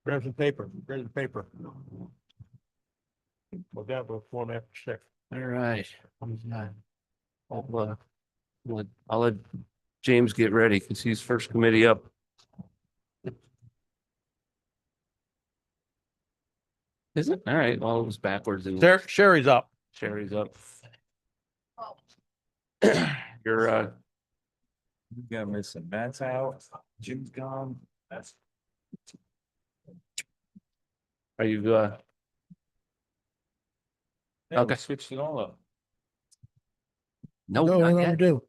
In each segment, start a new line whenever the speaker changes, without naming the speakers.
Grab some paper, grab the paper. We'll get with form after 6.
All right. I'll let James get ready because he's first committee up. Is it? All right. Well, it was backwards.
Sherry's up.
Sherry's up. You're
You got missing. Matt's out. Jim's gone. That's
are you okay.
Switched it all up.
No,
No,
not
I never
yet.
do.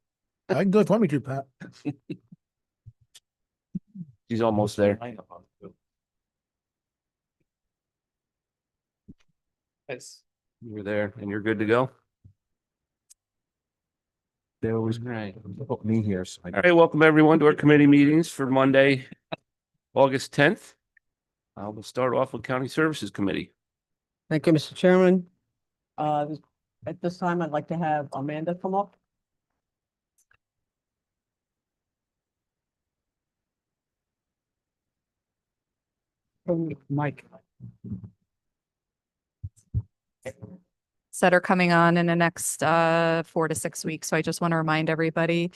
I can go if you want me to, Pat.
He's almost there.
It's
You're there and you're good to go.
there was
Right.
me here. So
All right, welcome everyone to our committee meetings for Monday, August 10th. We'll start off with County Services Committee.
Thank you, Mr. Chairman. At this time, I'd like to have Amanda come up. Mike.
That are coming on in the next 4 to 6 weeks. So I just want to remind everybody,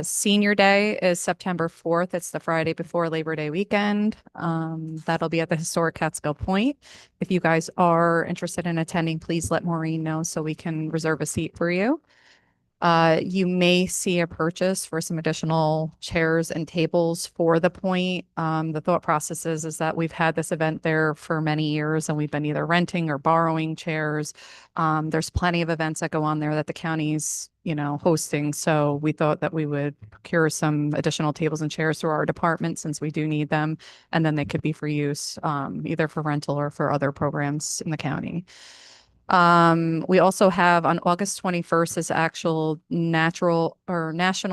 Senior Day is September 4th. It's the Friday before Labor Day weekend. That'll be at the historic Catskill Point. If you guys are interested in attending, please let Maureen know so we can reserve a seat for you. You may see a purchase for some additional chairs and tables for the point. The thought process is that we've had this event there for many years and we've been either renting or borrowing chairs. There's plenty of events that go on there that the county's, hosting. So we thought that we would procure some additional tables and chairs through our department since we do need them. And then they could be for use, either for rental or for other programs in the county. We also have on August 21st is actual National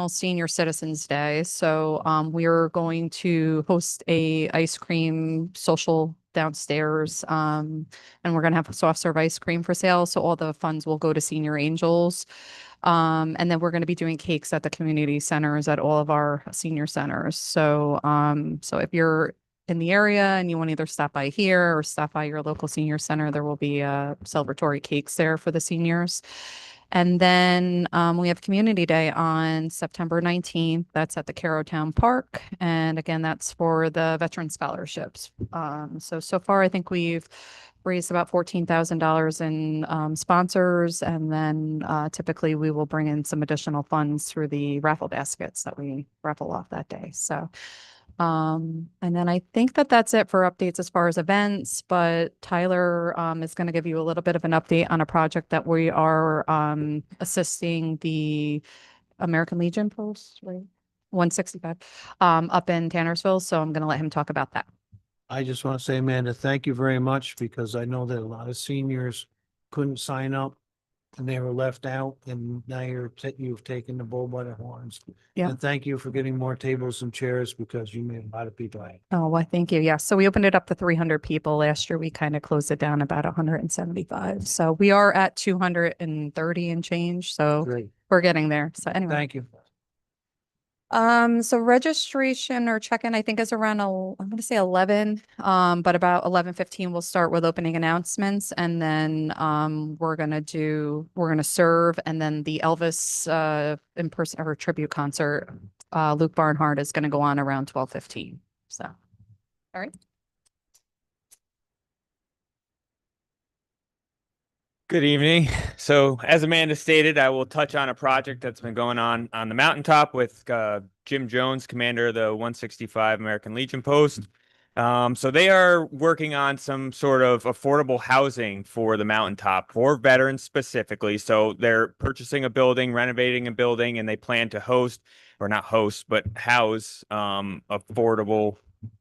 Senior Citizens Day. So we're going to host a ice cream social downstairs. And we're going to have soft serve ice cream for sale. So all the funds will go to Senior Angels. And then we're going to be doing cakes at the community centers at all of our senior centers. So if you're in the area and you want to either stop by here or stop by your local senior center, there will be celebratory cakes there for the seniors. And then we have Community Day on September 19th. That's at the Carotown Park. And again, that's for the veteran scholarships. So far, I think we've raised about $14,000 in sponsors. And then typically we will bring in some additional funds through the raffle baskets that we raffle off that day. So and then I think that that's it for updates as far as events, but Tyler is going to give you a little bit of an update on a project that we are assisting the American Legion post, right? 165 up in Tannersville. So I'm going to let him talk about that.
I just want to say, Amanda, thank you very much because I know that a lot of seniors couldn't sign up and they were left out and now you've taken the bull by the horns.
Yeah.
And thank you for getting more tables and chairs because you made a lot of people happy.
Oh, well, thank you. Yeah. So we opened it up to 300 people last year. We kind of closed it down about 175. So we are at 230 and change. So
Great.
we're getting there. So anyway.
Thank you.
So registration or check-in, I think is around, I'm going to say 11, but about 11:15 we'll start with opening announcements and then, we're going to serve and then the Elvis, in person or tribute concert, Luke Barnhart is going to go on around 12:15. So, all right.
Good evening. So as Amanda stated, I will touch on a project that's been going on the mountaintop with Jim Jones, commander of the 165 American Legion Post. So they are working on some sort of affordable housing for the mountaintop for veterans specifically. So they're purchasing a building, renovating a building, and they plan to house affordable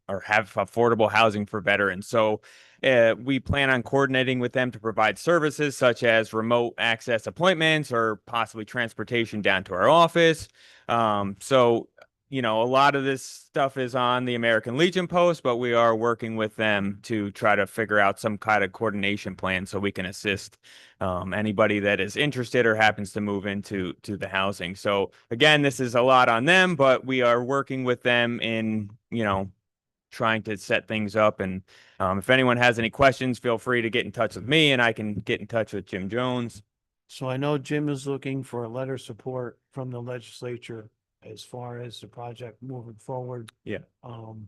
or have affordable housing for veterans. So we plan on coordinating with them to provide services such as remote access appointments or possibly transportation down to our office. A lot of this stuff is on the American Legion Post, but we are working with them to try to figure out some kind of coordination plan so we can assist anybody that is interested or happens to move into the housing. So again, this is a lot on them, but we are working with them in, trying to set things up. And if anyone has any questions, feel free to get in touch with me and I can get in touch with Jim Jones.
So I know Jim is looking for a letter of support from the legislature as far as the project moving forward.
Yeah.
And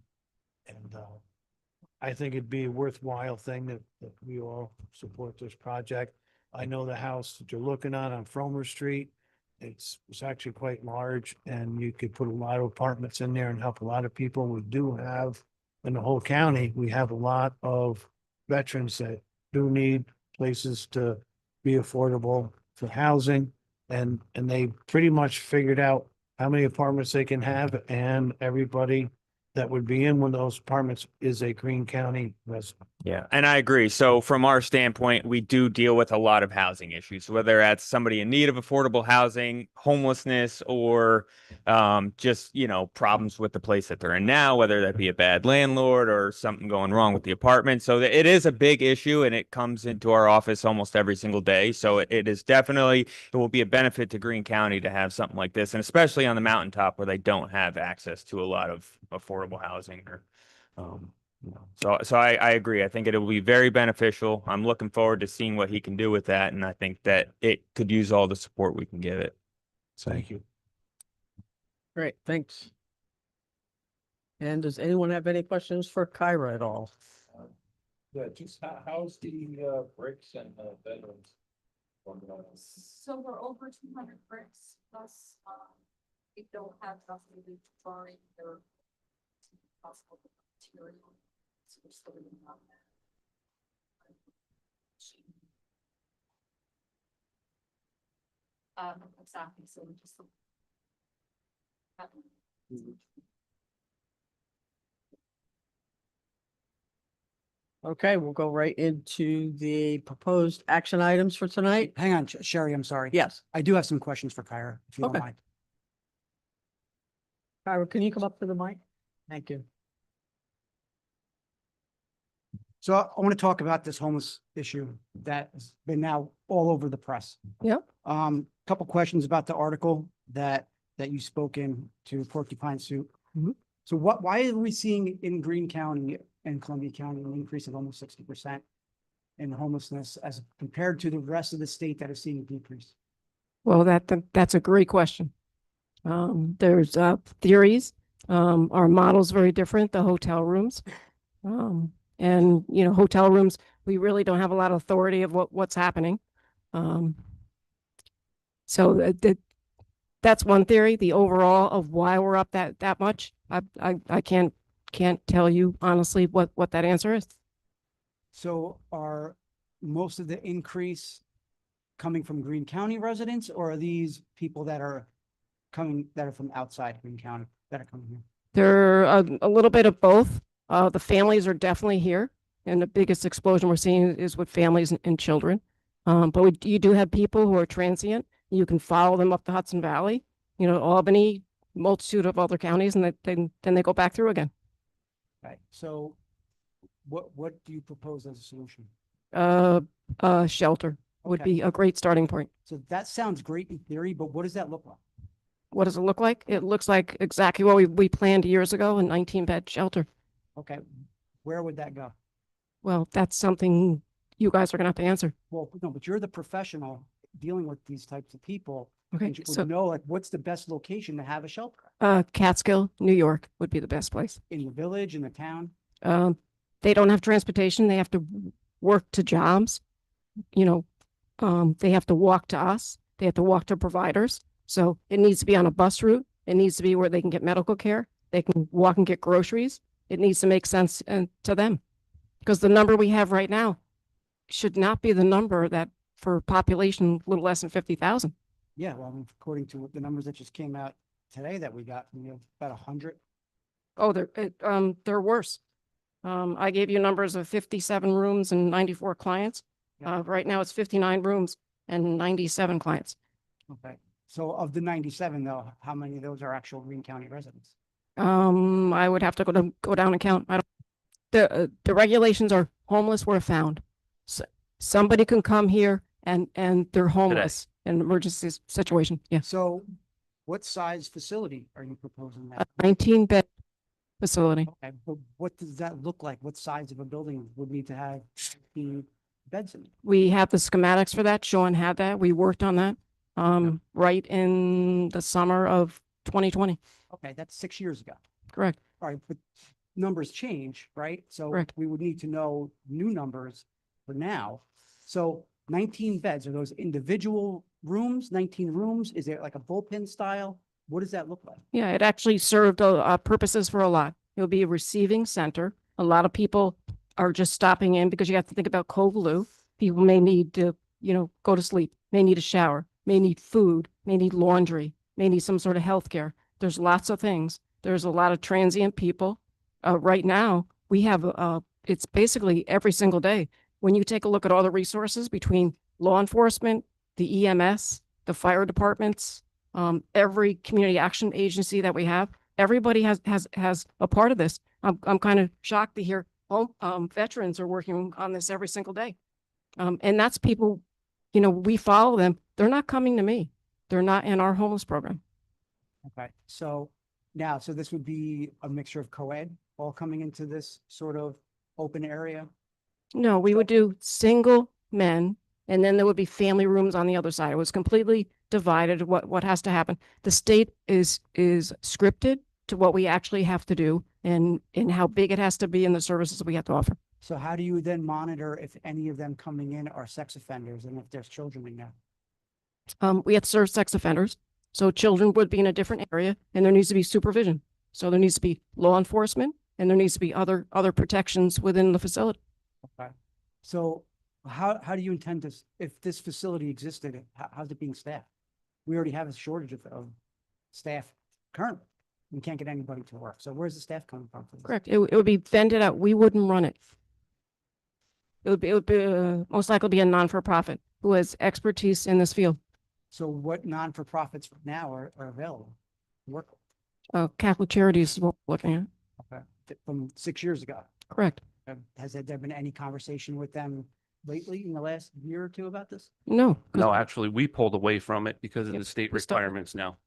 I think it'd be a worthwhile thing that we all support this project. I know the house that you're looking on Fromer Street, it's actually quite large and you could put a lot of apartments in there and help a lot of people. We do have, in the whole county, we have a lot of veterans that do need places to be affordable for housing. And they pretty much figured out how many apartments they can have, and everybody that would be in one of those apartments is a Greene County resident.
Yeah, and I agree. So from our standpoint, we do deal with a lot of housing issues, whether that's somebody in need of affordable housing, homelessness, or just, problems with the place that they're in now, whether that be a bad landlord or something going wrong with the apartment. So it is a big issue and it comes into our office almost every single day. So it is definitely, it will be a benefit to Greene County to have something like this, and especially on the mountaintop where they don't have access to a lot of affordable housing or So I agree. I think it will be very beneficial. I'm looking forward to seeing what he can do with that. And I think that it could use all the support we can give it. So
Thank you.
Great, thanks. And does anyone have any questions for Kyra at all?
Yeah, just how's the bricks and bedrooms?
So we're over 200 bricks plus, we don't have enough to do flooring or possible material. So we're still in on that. Exactly, so we just.
Okay, we'll go right into the proposed action items for tonight.
Hang on, Sherry, I'm sorry.
Yes,
I do have some questions for Kyra, if you don't
Okay.
mind.
Kyra, can you come up to the mic? Thank you.
So I want to talk about this homeless issue that's been now all over the press.
Yep.
Couple questions about the article that you spoke in to Porcupine Soup.
Mhm.
So why are we seeing in Greene County and Columbia County an increase of almost 60% in homelessness as compared to the rest of the state that is seeing a decrease?
Well, that's a great question. There's theories. Our model's very different, the hotel rooms. And hotel rooms, we really don't have a lot of authority of what's happening. So that's one theory. The overall of why we're up that much, I can't tell you honestly what that answer is.
So are most of the increase coming from Greene County residents, or are these people that are from outside Greene County that are coming here?
They're a little bit of both. The families are definitely here, and the biggest explosion we're seeing is with families and children. But you do have people who are transient. You can follow them up the Hudson Valley, Albany, multitude of other counties, and then they go back through again.
Right. So what do you propose as a solution?
Shelter would
Okay.
be a great starting point.
So that sounds great in theory, but what does that look like?
What does it look like? It looks like exactly what we planned years ago, a 19-bed shelter.
Okay, where would that go?
Well, that's something you guys are gonna have to answer.
Well, no, but you're the professional dealing with these types of people.
Okay,
And you
so
would know, like, what's the best location to have a shelter?
Catskill, New York would be the best place.
In the village, in the town?
They don't have transportation. They have to work to jobs. They have to walk to us. They have to walk to providers. So it needs to be on a bus route. It needs to be where they can get medical care. They can walk and get groceries. It needs to make sense to them. Because the number we have right now should not be the number that for population a little less than 50,000.
Yeah, well, I mean, according to the numbers that just came out today that we got, about 100.
Oh, they're worse. I gave you numbers of 57 rooms and 94 clients.
Yeah.
Right now it's 59 rooms and 97 clients.
Okay, so of the 97 though, how many of those are actual Greene County residents?
I would have to go down and count. The regulations are homeless where found. So somebody can come here and they're homeless in an emergency situation. Yeah.
So what size facility are you proposing that?
19 bed facility.
Okay, but what does that look like? What size of a building would need to have the beds in it?
We have the schematics for that. Sean had that. We worked on that, right in the summer of 2020.
Okay, that's 6 years ago.
Correct.
All right, but numbers change, right? So
Correct.
we would need to know new numbers for now. So 19 beds, are those individual rooms, 19 rooms? Is it like a bullpen style? What does that look like?
Yeah, it actually served purposes for a lot. It would be a receiving center. A lot of people are just stopping in because you have to think about cold blue. People may need to, go to sleep, may need a shower, may need food, may need laundry, may need some sort of health care. There's lots of things. There's a lot of transient people. Right now, we have, it's basically every single day. When you take a look at all the resources between law enforcement, the EMS, the fire departments, every community action agency that we have, everybody has a part of this. I'm kind of shocked to hear veterans are working on this every single day. And that's people, we follow them. They're not coming to me. They're not in our homeless program.
Okay, so now, so this would be a mixture of co-ed all coming into this sort of open area?
No, we would do single men, and then there would be family rooms on the other side. It was completely divided, what has to happen. The state is scripted to what we actually have to do and how big it has to be and the services we have to offer.
So how do you then monitor if any of them coming in are sex offenders and if there's children in there?
We have to serve sex offenders. So children would be in a different area and there needs to be supervision. So there needs to be law enforcement and there needs to be other protections within the facility.
Okay. So how do you intend to, if this facility existed, how's it being staffed? We already have a shortage of staff currently. We can't get anybody to work. So where's the staff coming from? for this?
Correct. It would be vended out. We wouldn't run it. It would be most likely be a non-for-profit who has expertise in this field.
So what non-for-profits now are available to work?
Catholic Charities is what we're looking at.
Okay. From 6 years ago.
Correct.
Has there been any conversation with them lately in the last year or two about this?
No. 'Cause-
No, actually, we pulled away from it because of
Yep,
the state
we stopped.
requirements now.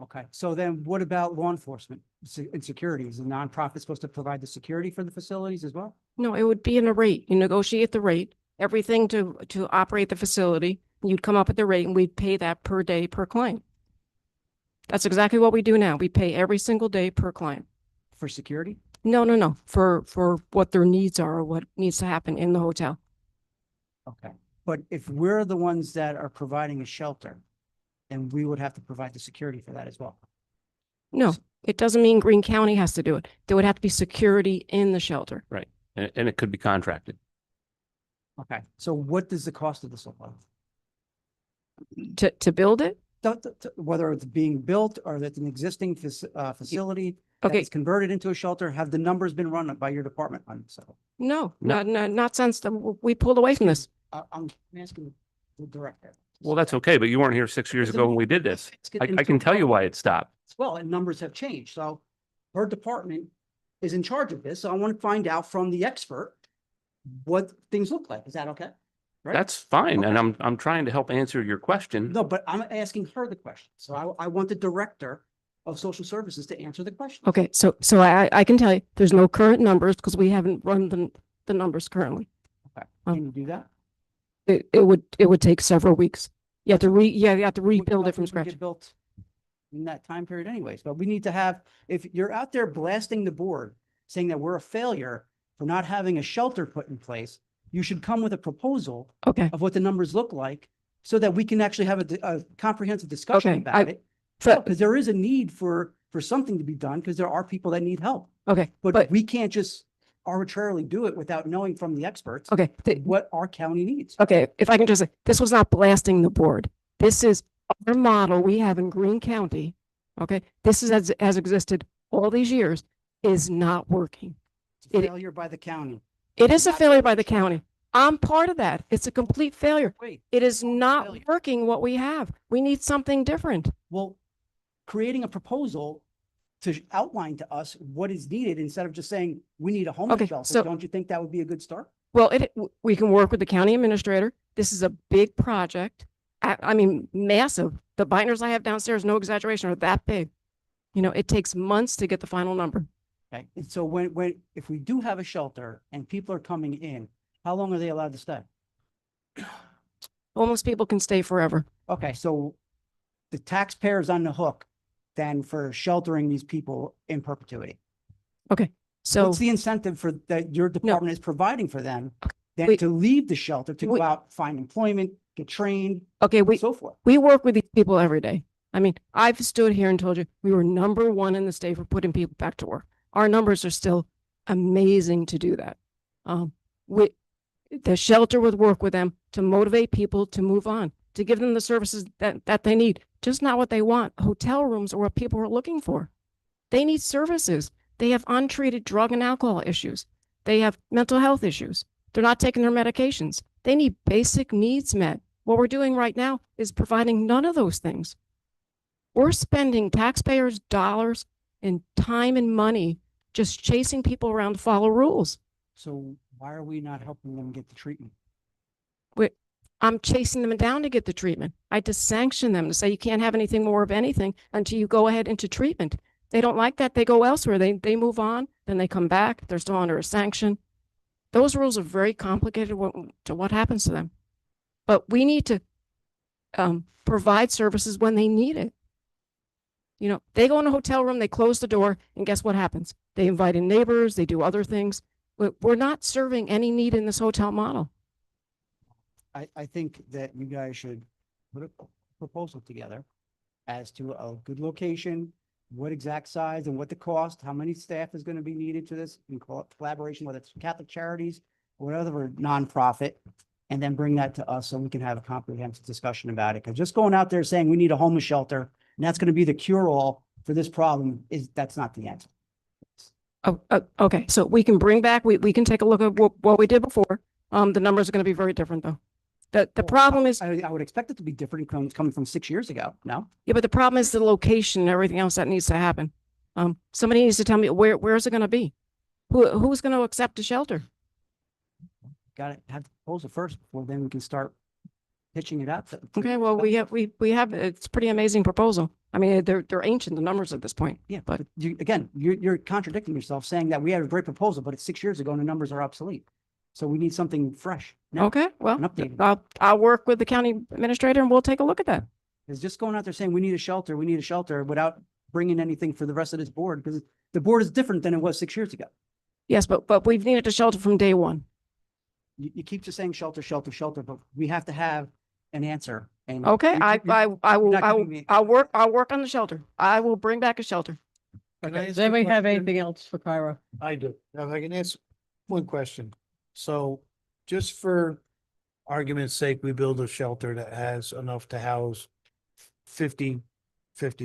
Okay, so then what about law enforcement and security? Is the nonprofit supposed to provide the security for the facilities as well?
No, it would be in a rate. You negotiate the rate, everything to operate the facility. You'd come up with the rate and we'd pay that per day per client. That's exactly what we do now. We pay every single day per client.
For security?
No. For what their needs are or what needs to happen in the hotel.
Okay, but if we're the ones that are providing a shelter, then we would have to provide the security for that as well.
No, it doesn't mean Greene County has to do it. There would have to be security in the shelter.
And it could be contracted.
Okay, so what does the cost of this look like?
To build it?
Whether it's being built or that's an existing facility that
Okay,
is converted into a shelter, have the numbers been run by your department on this?
no,
No.
not since we pulled away from this.
I'm asking the director.
Well, that's okay, but you weren't here 6 years ago when we did this.
Let's get
I
into
can tell you
it.
why it stopped.
Well, and numbers have changed. So her department is in charge of this. So I want to find out from the expert what things look like. Is that okay? Right?
That's fine. And
Okay.
I'm trying to help answer your question.
No, but I'm asking her the question. So I want the director of social services to answer the question.
Okay, so I can tell you, there's no current numbers because we haven't run the numbers currently.
Okay. Can you do that?
It would take several weeks. You have to you have to rebuild it from
Nothing's gonna
scratch.
get built in that time period anyways, but we need to have, if you're out there blasting the board, saying that we're a failure for not having a shelter put in place, you should come with a proposal
Okay.
of what the numbers look like so that we can actually have a comprehensive discussion
Okay,
about it.
So,
Because there is a need for something to be done because there are people that need help,
okay,
but
but,
we can't just arbitrarily do it without knowing from the experts
okay,
what our county needs.
okay, if I can just say, this was not blasting the board. This is our model we have in Greene County. Okay, this is has existed all these years, is not working.
It's a
It-
failure by the county.
It is a
Not
failure by the
working.
county. I'm part of that. It's a complete failure.
Wait,
It is not
failure.
working what we have. We need something different.
well, creating a proposal to outline to us what is needed instead of just saying, we need a homeless
Okay,
shelter.
so-
Don't you think that would be a good start?
Well, we can work with the county administrator. This is a big project. I mean, massive. The binders I have downstairs, no exaggeration, are that big. You know, it takes months to get the final number.
Okay, and so if we do have a shelter and people are coming in, how long are they allowed to stay?
Homeless people can stay forever.
Okay, so the taxpayer's on the hook then for sheltering these people in perpetuity.
Okay, so
What's the incentive for that your department is providing for them then
We-
to leave the shelter, to
we-
go out, find employment, get trained,
okay,
and so forth?
we work with these people every day. I mean, I've stood here and told you we were #1 in the state for putting people back to work. Our numbers are still amazing to do that. We, the shelter would work with them to motivate people to move on, to give them the services that they need, just not what they want. Hotel rooms are what people are looking for. They need services. They have untreated drug and alcohol issues. They have mental health issues. They're not taking their medications. They need basic needs met. What we're doing right now is providing none of those things. We're spending taxpayers' dollars and time and money just chasing people around to follow rules.
So why are we not helping them get the treatment?
I'm chasing them down to get the treatment. I had to sanction them to say you can't have anything more of anything until you go ahead into treatment. They don't like that. They go elsewhere. They move on, then they come back. They're still under a sanction. Those rules are very complicated to what happens to them. But we need to provide services when they need it. You know, they go in a hotel room, they close the door, and guess what happens? They invite in neighbors, they do other things. We're not serving any need in this hotel model.
I think that you guys should put a proposal together as to a good location, what exact size and what the cost, how many staff is going to be needed to this in collaboration, whether it's Catholic Charities or whatever nonprofit, and then bring that to us so we can have a comprehensive discussion about it. Because just going out there saying we need a homeless shelter and that's going to be the cure-all for this problem that's not the answer.
Oh, okay. So we can bring back, we can take a look at what we did before. The numbers are going to be very different though. The problem is,
I would expect it to be different coming from 6 years ago. No?
yeah, but the problem is the location and everything else that needs to happen. Somebody needs to tell me where's it going to be? Who's going to accept a shelter?
Got to have the proposal first before then we can start pitching it out.
Okay, well, we have, it's a pretty amazing proposal. I mean, they're ancient, the numbers at this point.
Yeah, but you're contradicting yourself saying that we had a great proposal, but it's 6 years ago and the numbers are obsolete. So we need something fresh. now.
Okay, well,
and updated.
I'll work with the county administrator and we'll take a look at that.
It's just going out there saying we need a shelter without bringing anything for the rest of this board, because the board is different than it was 6 years ago.
Yes, but we've needed a shelter from day one.
You keep just saying shelter, shelter, shelter, but we have to have an answer. And
Okay, I'll work on the shelter. I will bring back a shelter.
Can I
Okay,
ask
does anybody
a
have
question?
anything else for Kyra?
I do. If I can ask one question. So just for argument's sake, we build a shelter that has enough to house 50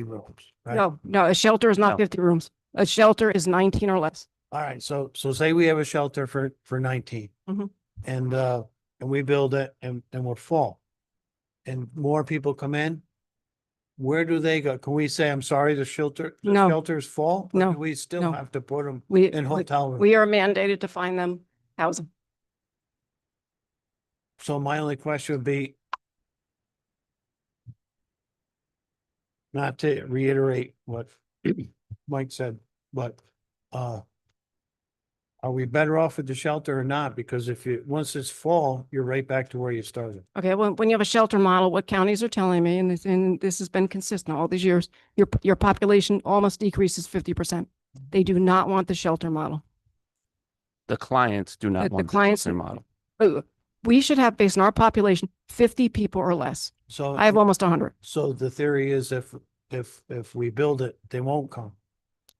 rooms, right?
No, a shelter is
No.
not 50 rooms. A shelter is 19 or less.
All right, so say we have a shelter for 19.
Mhm.
And we build it and we're full. And more people come in. Where do they go? Can we say, I'm sorry, the
No.
shelter's full? Or
No.
do we still
No.
have to put them
We,
in hotel rooms?
we are mandated to find them housing.
So my only question would be, not to reiterate what Mike said, but are we better off with the shelter or not? Because once it's full, you're right back to where you started.
Okay, well, when you have a shelter model, what counties are telling me, and this has been consistent all these years, your population almost decreases 50%. They do not want the shelter model.
The clients do
The
not want the
clients-
shelter model.
We should have, based on our population, 50 people or less.
So.
I have almost 100.
So the theory is if we build it, they won't come.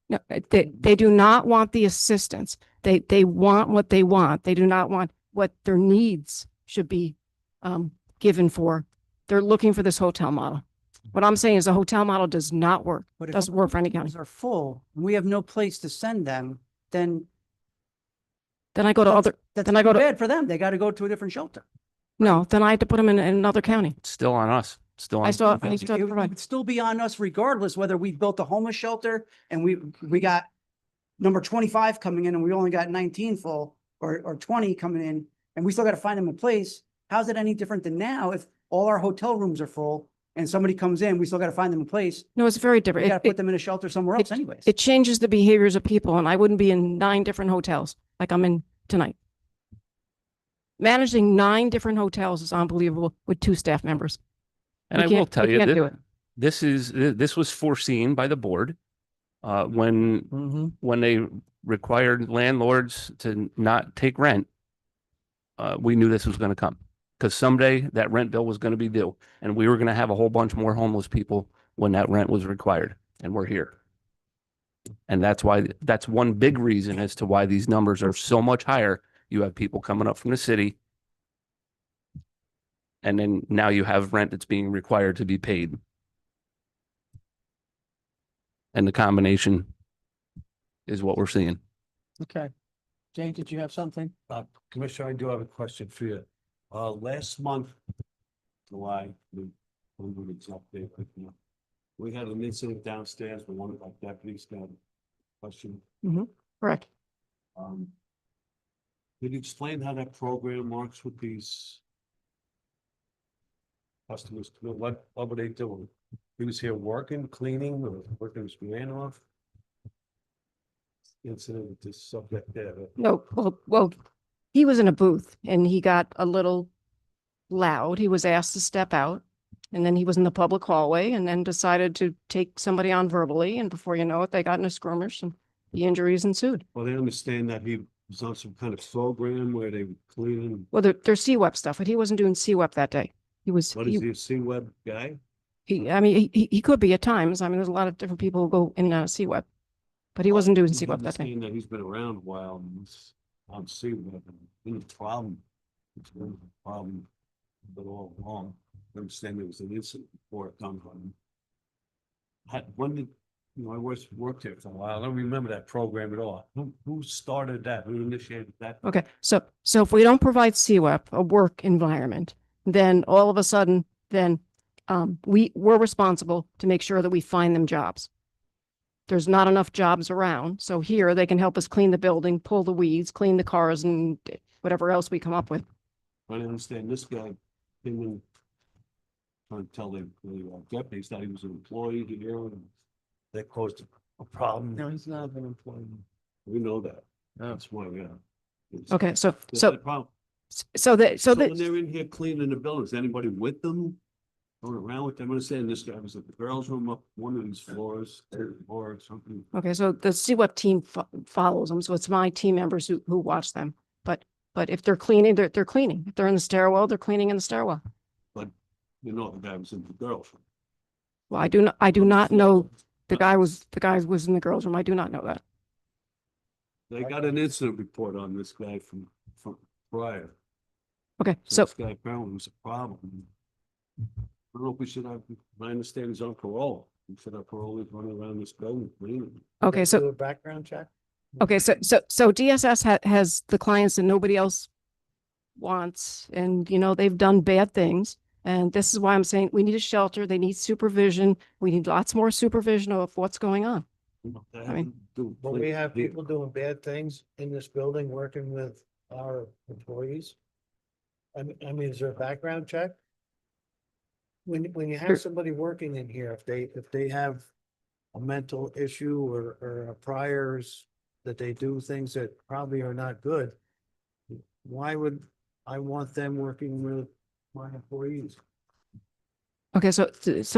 No, they do not want the assistance. They want what they want. They do not want what their needs should be given for. They're looking for this hotel model. What I'm saying is the hotel model does not work.
But if
Doesn't work for any county.
rooms are full, and we have no place to send them, then
Then I go to other,
that's
then I go
too
to,
bad for them. They got to go to a different shelter.
no, then I have to put them in another county.
It's still on us. Still on.
I still
It would still be on us regardless whether we built a homeless shelter and we got number 25 coming in and we only got 19 full or 20 coming in and we still got to find them a place. How's it any different than now if all our hotel rooms are full and somebody comes in, we still gotta find them a place.
No, it's very
We
different.
gotta put them in a shelter somewhere else anyways.
It changes the behaviors of people, and I wouldn't be in 9 different hotels like I'm in tonight. Managing 9 different hotels is unbelievable with 2 staff members.
And
We
I will
can't-
tell
we
you
can't do
that
it.
this was foreseen by the board.
Mm-hmm.
When they required landlords to not take rent, we knew this was going to come because someday that rent bill was going to be due and we were going to have a whole bunch more homeless people when that rent was required, and we're here. And that's one big reason as to why these numbers are so much higher. You have people coming up from the city, and then now you have rent that's being required to be paid. And the combination is what we're seeing.
Okay. Jane, did you have something?
Commissioner, I do have a question for you. Last month, July, we had an incident downstairs where one of our deputies got a question.
Correct.
Could you explain how that program works with these customers? What were they doing? He was here working, cleaning, or working his man off? Incident with this subject there.
No, well, he was in a booth and he got a little loud. He was asked to step out. And then he was in the public hallway and then decided to take somebody on verbally. And before you know it, they got in a skirmish and the injuries ensued.
Well, they understand that he was on some kind of program where they were cleaning.
Well, there's CWEP stuff, but he wasn't doing CWEP that day. He was,
What is he, a C-Web guy?
I mean, he could be at times. I mean, there's a lot of different people who go in and out of CWEP, but he wasn't doing CWEP that day.
Understand that he's been around a while and he's on C-Web and been a problem. It's been a problem, but all along. I understand there was an incident before it comes on. When did, I worked here for a while. I don't remember that program at all. Who started that? Who initiated that?
Okay, so if we don't provide CWEP, a work environment, then all of a sudden, then we're responsible to make sure that we find them jobs. There's not enough jobs around, so here they can help us clean the building, pull the weeds, clean the cars, and whatever else we come up with.
I understand this guy came in trying to tell the deputies that he was an employee here and that caused a problem.
No, he's not an employee.
We know that. That's why, yeah. It's-
Okay, so
that's
so
the problem.
so that
So when they're in here cleaning the building, is anybody with them? Going around with them? I'm saying this guy was at the girls' room up one of these floors, or something.
okay, so the CWEP team follows them, so it's my team members who watch them. But if they're cleaning, they're cleaning. If they're in the stairwell, they're cleaning in the stairwell.
The guy was in the girls' room.
Well, I do not know the guy was in the girls' room. I do not know that.
They got an incident report on this guy from prior.
Okay,
So
so
this guy apparently was a problem. I don't know if we should have, I understand he's on parole. We should have parolees running around this building cleaning.
okay,
Do
so
a background check?
okay, so DSS has the clients that nobody else wants, and they've done bad things. And this is why I'm saying we need a shelter. They need supervision. We need lots more supervision of what's going on. I mean,
But we have people doing bad things in this building, working with our employees. I mean, is there a background check? When you
Sure.
have somebody working in here, if they have a mental issue or a priors that they do things that probably are not good, why would I want them working with my employees?
okay, so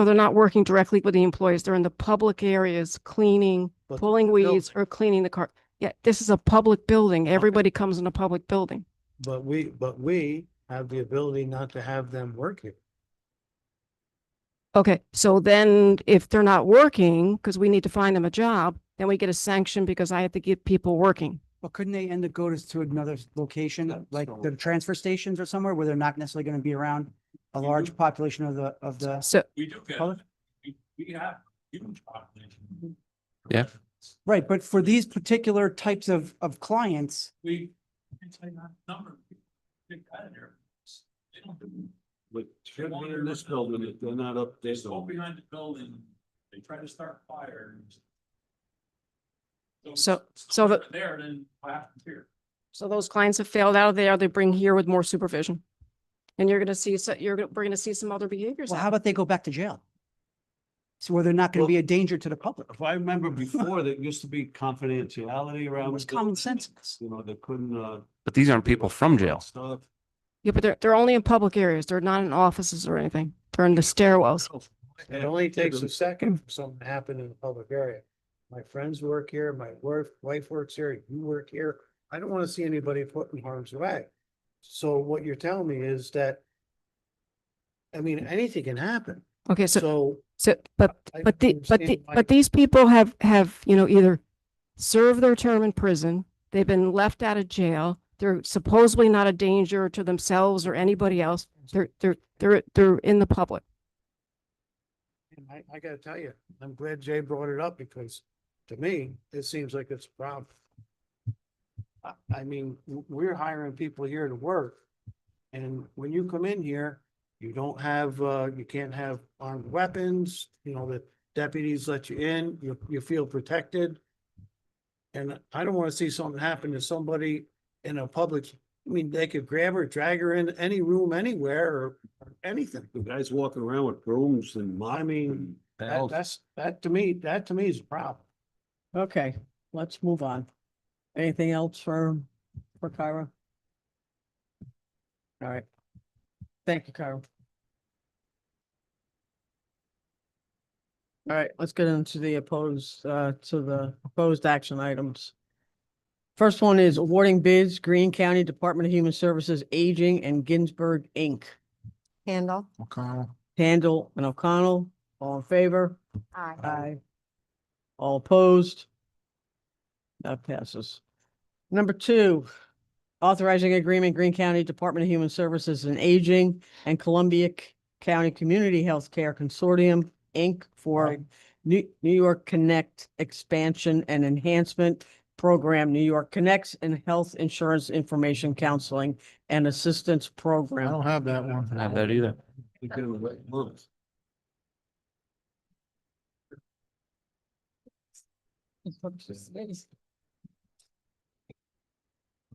they're not working directly with the employees. They're in the public areas, cleaning,
But
pulling
the
weeds,
building-
or cleaning the car. Yeah, this is a public building. Everybody comes in a public building.
But we have the ability not to have them work here.
Okay, so then if they're not working, because we need to find them a job, then we get a sanction because I have to get people working.
But couldn't they end up go to another location,
Yeah,
like
so-
the transfer stations or somewhere where they're not necessarily gonna be around a large population of the.
So,
We do get,
Public?
we have huge population.
Yeah.
Right, but for these particular types of clients,
We, it's a number of people, big out of there. They don't do.
But children in this building, if they're not up there.
They go behind the building, they try to start fires.
So
So
the-
there, then what happens here?
so those clients have failed out of there, they bring here with more supervision. And you're gonna see, so we're gonna see some other behaviors.
Well, how
happen.
about they go back to jail? So where they're not gonna
Well-
be a danger to the public.
If I remember before, there used to be confidentiality
It
around.
was
the
common
buildings.
sense.
You know, they couldn't,
But these aren't people from jail.
Stuff.
Yeah, but they're only in public areas. They're not in offices or anything. They're in the stairwells.
It only takes a second for something to happen in a public area. My friends work here, my wife works here, you work here. I don't want to see anybody put in harm's way. So what you're telling me is that, I mean, anything can happen.
Okay, so,
So
so, but,
I
but the, but
understand
the,
why-
but these people have, either served their term in prison, they've been left out of jail, they're supposedly not a danger to themselves or anybody else. They're in the public.
and I gotta tell you, I'm glad Jay brought it up because to me, it seems like it's a problem. I mean, we're hiring people here to work. And when you come in here, you don't have, you can't have armed weapons, the deputies let you in, you feel protected. And I don't want to see something happen to somebody in a public, I mean, they could grab her, drag her in any room anywhere or anything.
The guys walking around with brooms and
I mean,
bells.
that to me is a problem.
Okay, let's move on. Anything else for Kyra? All right. Thank you, Kyra. All right, let's get into the proposed action items. First one is awarding bids, Greene County Department of Human Services, Aging and Ginsburg, Inc.
Handle.
Handle and O'Connell, all in favor?
Aye.
Aye. All opposed? That passes. Number two, authorizing agreement, Greene County Department of Human Services and Aging and Columbia County Community Healthcare Consortium, Inc. for New York Connect Expansion and Enhancement Program, New York Connects and Health Insurance Information Counseling and Assistance Program.
have that one.
I don't have that either.
You get away- look,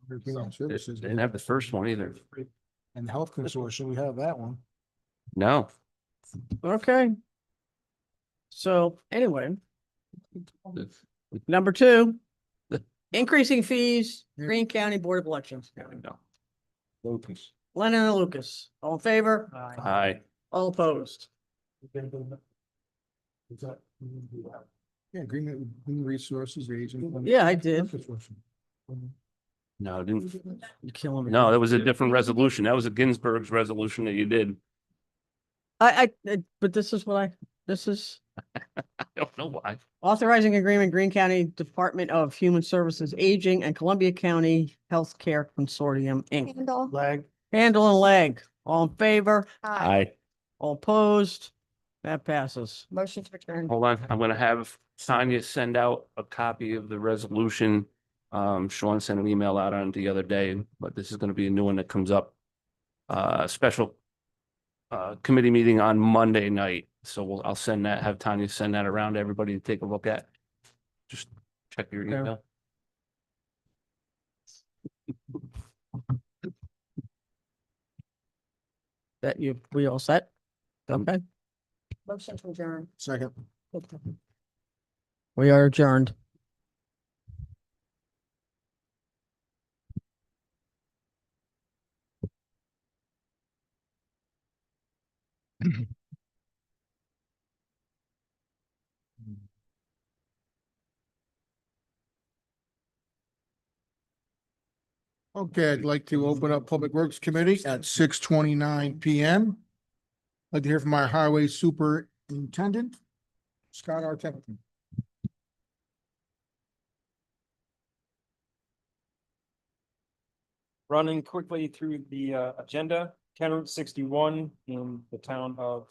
Didn't have the first one either.
And the health consortium, we have that one.
No.
Okay. So anyway, number two, increasing fees, Greene County Board of Elections.
No.
Lucas.
Lennon and Lucas, all in favor?
Aye.
All opposed?
Yeah, Green Resources Agent.
Yeah, I did.
No, it didn't.
You're killing me.
No, that was a different resolution. That was a Ginsburg's resolution that you did.
But this is this is
I don't know why.
authorizing agreement, Greene County Department of Human Services, Aging and Columbia County Healthcare Consortium, Inc.
Handle.
Lag.
Handle and leg, all in favor?
Aye.
All opposed? That passes.
Motion to return.
Hold on. I'm gonna have Tanya send out a copy of the resolution. Sean sent an email out on it the other day, but this is gonna be a new one that comes up. Special committee meeting on Monday night. So I'll send that, have Tanya send that around to everybody to take a look at. Just check your
Okay.
email.
We all set?
Um,
Okay,
Motion to adjourn.
Second.
we are adjourned.
Okay, I'd like to open up Public Works Committee at 6:29 PM. I'd like to hear from our Highway Superintendent, Scott R. Templeton.
Running quickly through the agenda, County Route 61 in the town of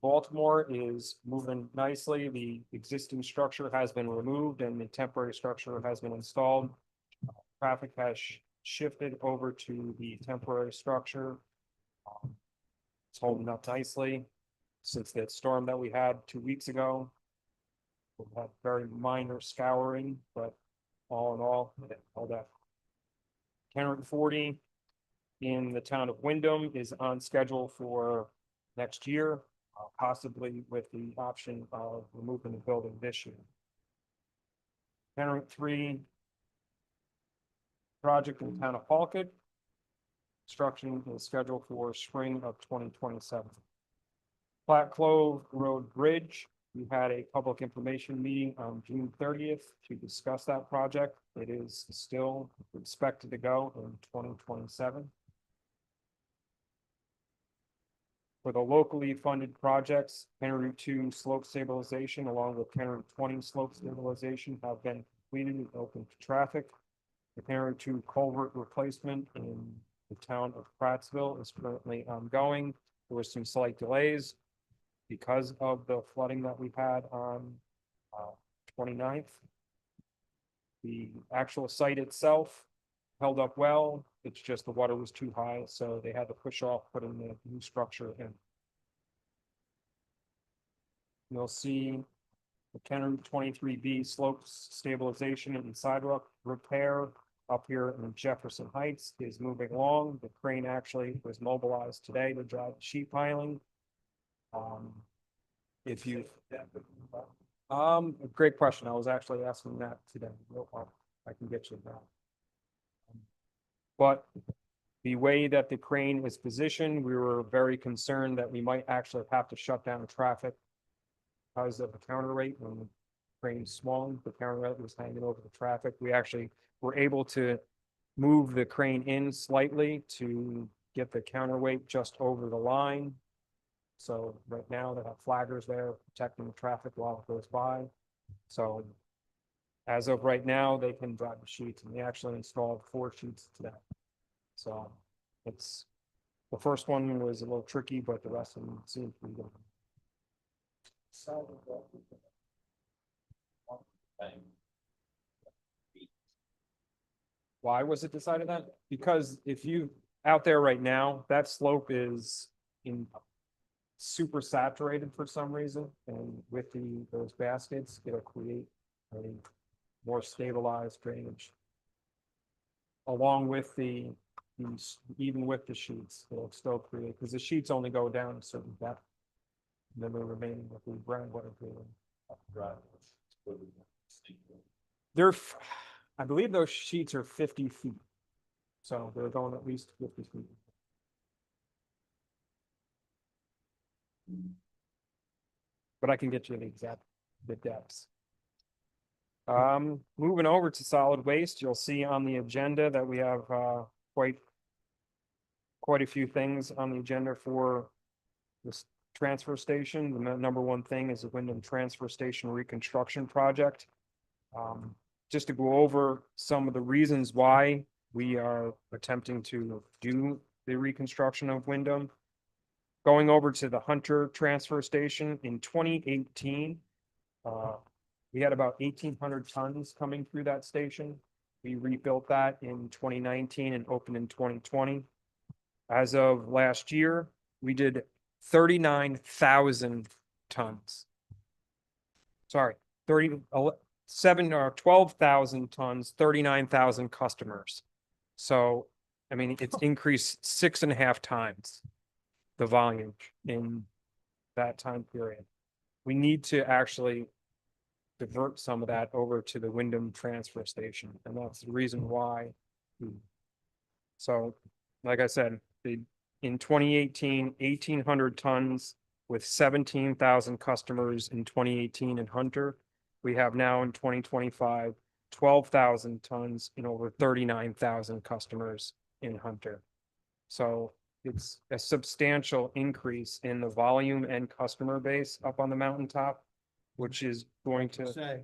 Baltimore is moving nicely. The existing structure has been removed and the temporary structure has been installed. Traffic has shifted over to the temporary structure. It's holding up nicely since that storm that we had 2 weeks ago. We had very minor scouring, but all in all, all that. County Route 40, in the town of Wyndham is on schedule for next year, possibly with the option of removing the building this year. County Route 3 project in the town of Halkett. Construction is scheduled for spring of 2027. Flat Clove Road Bridge, we had a public information meeting on June 30th to discuss that project. It is still expected to go in 2027. For the locally funded projects, County Route 2 slope stabilization along with County Route 20 slope stabilization have been completed and open to traffic. The County Route 2 culvert replacement in the town of Prattsville is currently ongoing. There were some slight delays because of the flooding that we had on 29th. The actual site itself held up well. It's just the water was too high, so they had to push off putting the new structure in. You'll see the County Route 23B slopes stabilization and sidewalk repair up here in Jefferson Heights is moving along. The crane actually was mobilized today to drive the sheet piling. If you, great question. I was actually asking that today. I can get you that. But the way that the crane is positioned, we were very concerned that we might actually have to shut down traffic because of the counter rate. When the crane swung, the counter rate was hanging over the traffic. We actually were able to move the crane in slightly to get the counterweight just over the line. So right now they have flaggers there protecting the traffic while it goes by. So as of right now, they can drive the sheets, and they actually installed 4 sheets today. So it's, the first one was a little tricky, but the rest of them seem to be good. Why was it decided that? Because if you out there right now, that slope is in super saturated for some reason, and with those baskets, it'll create a more stabilized drainage. Along with even with the sheets, it'll still create, because the sheets only go down a certain depth. And then the remaining with the groundwater cooling. I believe those sheets are 50 feet. So they're going at least 50 feet. But I can get you the depths. Moving over to solid waste, you'll see on the agenda that we have quite a few things on the agenda for this transfer station. The number one thing is the Wyndham Transfer Station Reconstruction Project. Just to go over some of the reasons why we are attempting to do the reconstruction of Wyndham. Going over to the Hunter Transfer Station in 2018, we had about 1,800 tons coming through that station. We rebuilt that in 2019 and opened in 2020. As of last year, we did 39,000 tons. Sorry, 12,000 tons, 39,000 customers. So, I mean, it's increased 6.5 times the volume in that time period. We need to actually divert some of that over to the Wyndham Transfer Station, and that's the reason why. So, like I said, in 2018, 1,800 tons with 17,000 customers in 2018 in Hunter. We have now in 2025, 12,000 tons and over 39,000 customers in Hunter. So it's a substantial increase in the volume and customer base up on the mountaintop, which is going to
Say,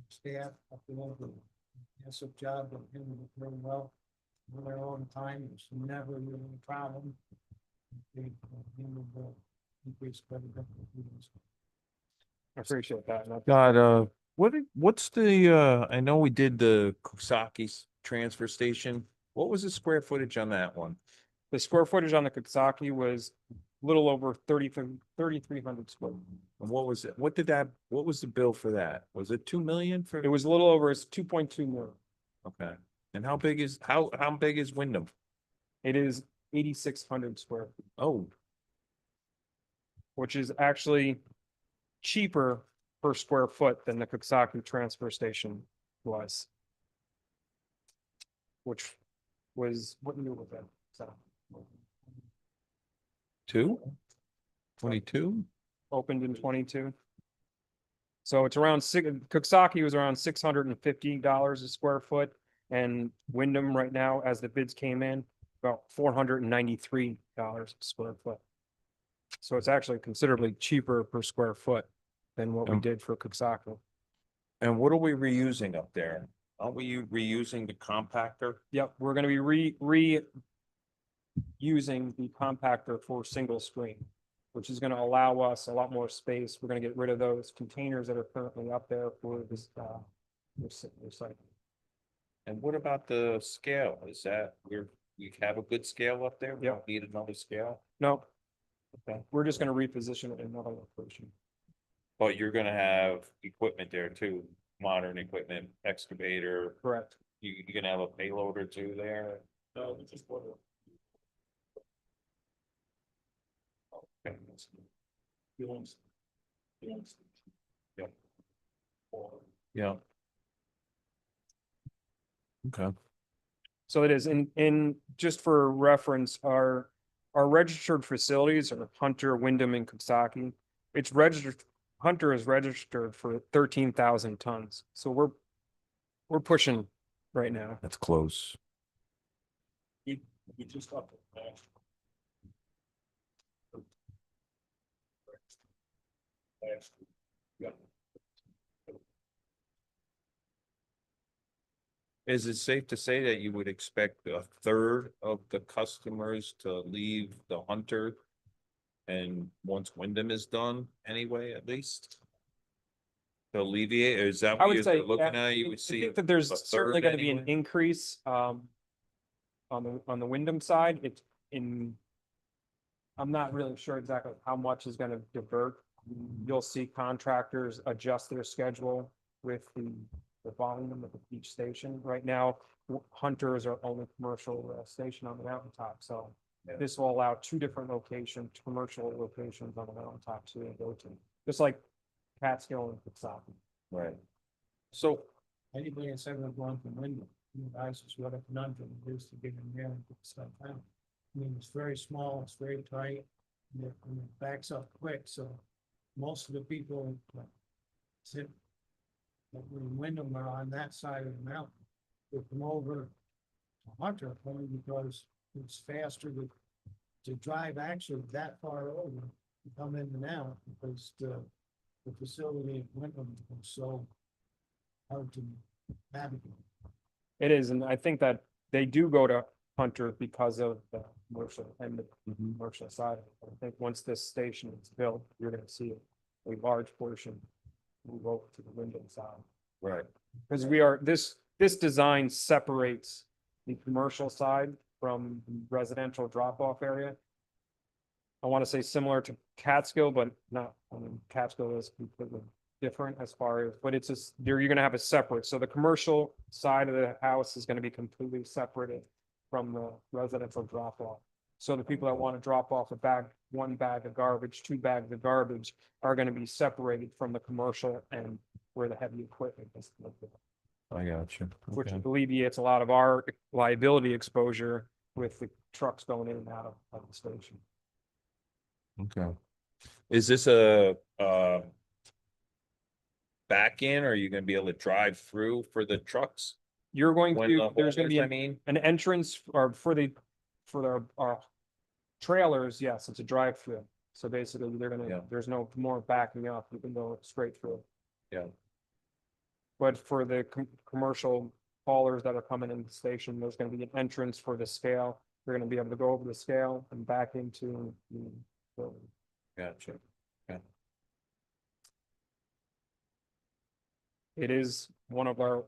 staff up there, massive job, they're doing it very well. They're on time, it's never really a problem. They handled the increase quite a bit.
I appreciate that.
God, what's the, I know we did the Kosaki's transfer station. What was the square footage on that one?
The square footage on the Koksaki was a little over 3,300 square.
And what was it? What was the bill for that? Was it 2 million for?
It was a little over, it's 2.2 million.
Okay. And how big is Wyndham?
It is 8,600 square feet,
Oh,
which is actually cheaper per square foot than the Coxsackie transfer station was. Which was, what year was that? So,
22?
opened in 22. So it's around Coxsackie was around $650 a square foot. And Wyndham right now, as the bids came in, about $493 a square foot. So it's actually considerably cheaper per square foot than what we did for Coxsackie.
And what are we reusing up there? Aren't we reusing the compactor?
Yep, we're gonna be using the compactor for single screen, which is gonna allow us a lot more space. We're gonna get rid of those containers that are currently up there for this recycling.
And what about the scale? Is that, we have a good scale up there? We
Yep.
don't need another scale?
No. Okay, we're just gonna reposition it in another location.
But you're gonna have equipment there too, modern equipment, excavator,
Correct.
you're gonna have a payload or two there?
No, just one.
Okay. Yep. Yeah. Okay.
So it is in just for reference, our registered facilities are Hunter, Wyndham, and Coxsackie. It's registered, Hunter is registered for 13,000 tons. So we're pushing right now.
That's close.
You just up it.
Is it safe to say that you would expect a third of the customers to leave the Hunter? And once Wyndham is done anyway, at least? To alleviate, or is that
I
what
would say,
you're looking
yeah,
at? You
I
would see.
think that there's
a
certainly
third
gonna be an
anyway?
increase, on the Wyndham side. It's I'm not really sure exactly how much is gonna divert. You'll see contractors adjust their schedule with the volume of each station. Right now, Hunter is our only commercial station on the mountaintop, so
Yeah.
this will allow two different locations, commercial locations on the mountaintop to go to, just like Catskill and Coxsackie.
Right. So,
Anybody that's ever gone from Wyndham, you guys, is what a conundrum it is to get in there and get stuff out. I mean, it's very small, it's very tight, and it backs up quick, so most of the people that sit in Wyndham are on that side of the mountain. They come over to Hunter, only because it's faster to drive actually that far over, to come in and out, because the facility in Wyndham is so hard to navigate.
It is, and I think that they do go to Hunter because of the commercial and the commercial side. I think once this station is built, you're gonna see a large portion move over to the Wyndham side.
right,
Because this design separates the commercial side from the residential drop-off area. I want to say similar to Catskill, but not, I mean, Catskill is completely different as far as, but it's just, there, you're gonna have a separate, so the commercial side of the house is gonna be completely separated from the residential drop-off. So the people that want to drop off one bag of garbage, 2 bags of garbage are gonna be separated from the commercial and where the heavy equipment is.
I got you.
Which alleviates a lot of our liability exposure with the trucks going in and out of the station.
Okay. Is this a, back in, or are you gonna be able to drive through for the trucks?
You're going
When
to,
the
there's gonna be
haulers, I mean,
an entrance or for our trailers, yes, it's a drive-through. So basically,
Yeah.
there's no more backing up, you can go straight through.
Yeah.
But for the commercial haulers that are coming in the station, there's gonna be an entrance for the scale. They're gonna be able to go over the scale and back into the building.
gotcha.
It is one of our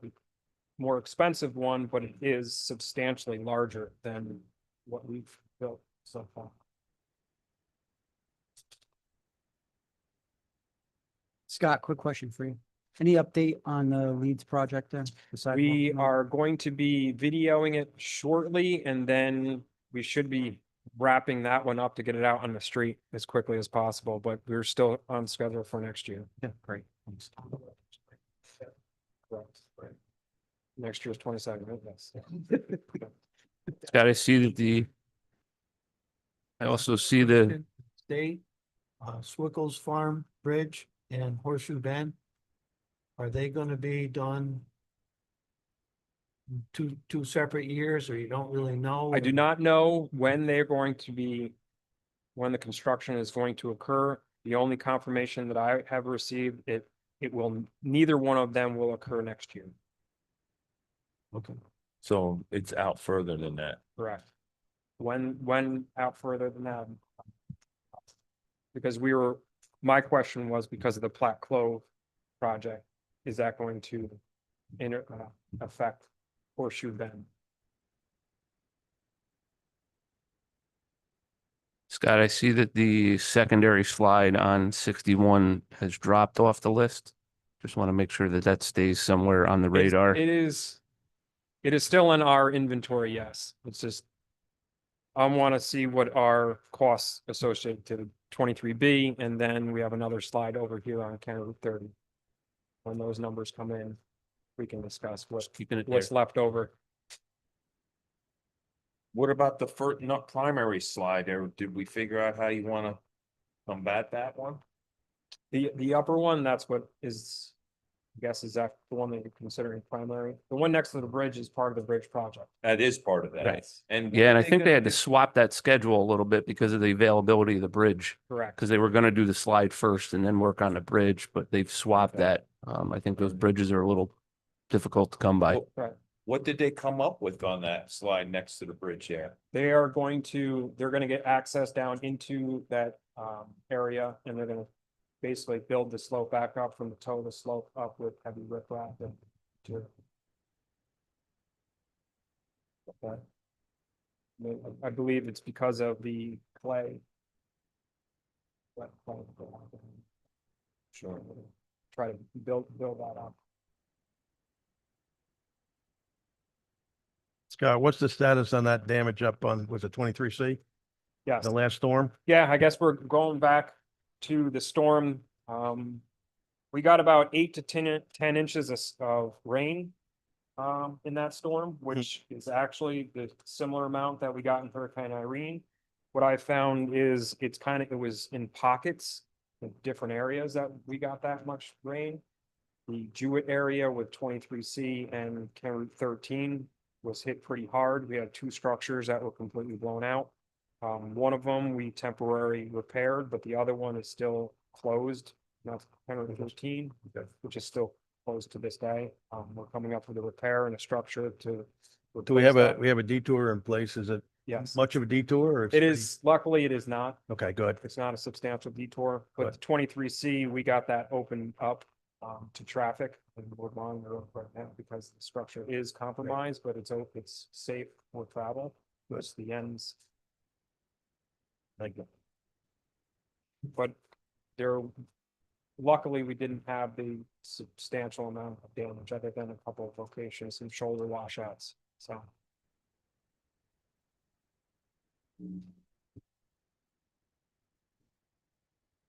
more expensive one, but it is substantially larger than what we've built so far.
Scott, quick question for you. Any update on the Leeds project there?
We are going to be videoing it shortly, and then we should be wrapping that one up to get it out on the street as quickly as possible, but we're still on schedule for next year.
Yeah, great. Thanks.
Correct. Next year's 22nd, right? Yes.
Scott, I see that I also see the,
State, Swickles Farm Bridge and Horseshoe Bend. Are they gonna be done two separate years, or you don't really know?
I do not know when they're going to be, when the construction is going to occur. The only confirmation that I have received, it will, neither one of them will occur next year.
Okay.
So it's out further than that.
Correct. When out further than that? Because my question was because of the Platte Clove project, is that going to affect Horseshoe Bend?
Scott, I see that the secondary slide on 61 has dropped off the list. Just want to make sure that that stays somewhere on the radar.
It is still in our inventory, yes. It's just, I want to see what our costs associated to 23B, and then we have another slide over here on County Route 30. When those numbers come in, we can discuss
Keeping it there.
what's left over.
What about the first, not primary slide, or did we figure out how you wanna combat that one?
The upper one, that's what is, I guess, is that the one that you're considering primary? The one next to the bridge is part of the bridge project.
That is part of that.
Right.
And
Yeah, and I
when are
think they had
gonna
to swap that schedule a little bit because of the availability of the bridge.
Correct.
Because they were going to do the slide first and then work on the bridge, but they've swapped
Okay.
that. I think those bridges are a little difficult to come by.
Well,
Right.
What did they come up with on that slide next to the bridge there?
They're going to get access down into that area, and they're gonna basically build the slope back up from the toe of the slope up with heavy riprap and to. But I believe it's because of the clay. Wet clay.
Sure.
Try to build that up.
Scott, what's the status on that damage up on, was it 23C,
Yes.
the last storm?
Yeah, I guess we're going back to the storm. We got about 8 to 10 inches of rain in that storm, which is actually the similar amount that we got in Hurricane Irene. What I found is it was in pockets in different areas that we got that much rain. The Jewett area with 23C and County Route 13 was hit pretty hard. We had 2 structures that were completely blown out. One of them we temporarily repaired, but the other one is still closed. That's County Route 13, which is still closed to this day. We're coming up with a repair and a structure to.
Do we have
replace that.
we have a detour in place? Is it
Yes,
much of a detour or? it's
it
pretty-
is. Luckily, it is not.
Okay, good.
It's not a substantial detour, but
Good.
the 23C, we got that opened up to traffic, and we're monitoring right now because the structure is compromised, but it's safe for travel. It's the ends.
Thank you.
But luckily, we didn't have the substantial amount of damage other than a couple of locations, some shoulder washouts, so.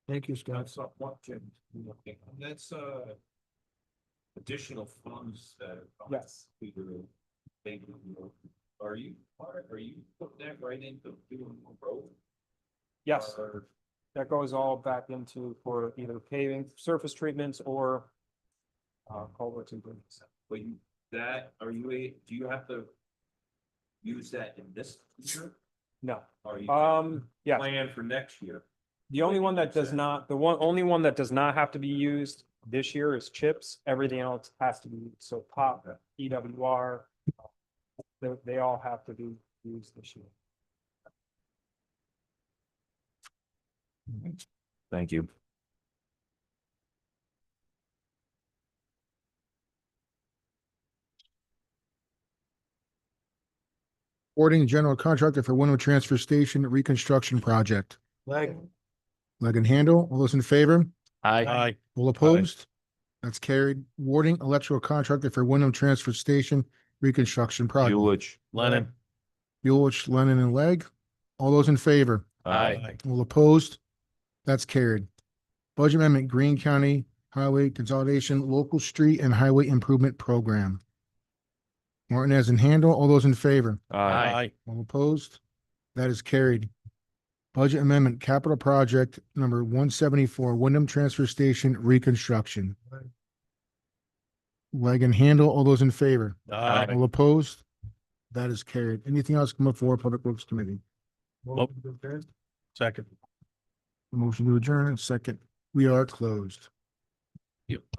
Thank you, Scott.
That's what, Jim. That's additional funds that. are coming
Yes.
to the paving. Are you putting that right into doing the road?
Yes,
Or-
that goes all back into for either paving, surface treatments, or culverts and bridges.
But do you have to use that in this year?
No,
Or you
yeah.
plan for next year?
The only one that does not, only one that does not have to be used this year is chips. Everything else has to be, so pop, EWR. They all have to be used this year.
Thank you.
Awarding general contractor for Window Transfer Station Reconstruction Project.
Leg,
Leg and handle, all those in favor?
Aye.
All opposed? That's carried. Awarding electrical contractor for Wyndham Transfer Station Reconstruction Project.
Hewledge.
Lennon.
Buellich, Lennon, and Legg. All those in favor?
Aye.
All opposed? That's carried. Budget amendment, Greene County Highway Consolidation Local Street and Highway Improvement Program. Martinez and Handle, all those in favor?
Aye.
All opposed? That is carried. Budget amendment, capital project number 174, Wyndham Transfer Station reconstruction. Leg and Handle, all those in favor?
Aye.
All opposed? That is carried. Anything else come before Public Works Committee?
Second.
Motion to adjourn, second. We are closed.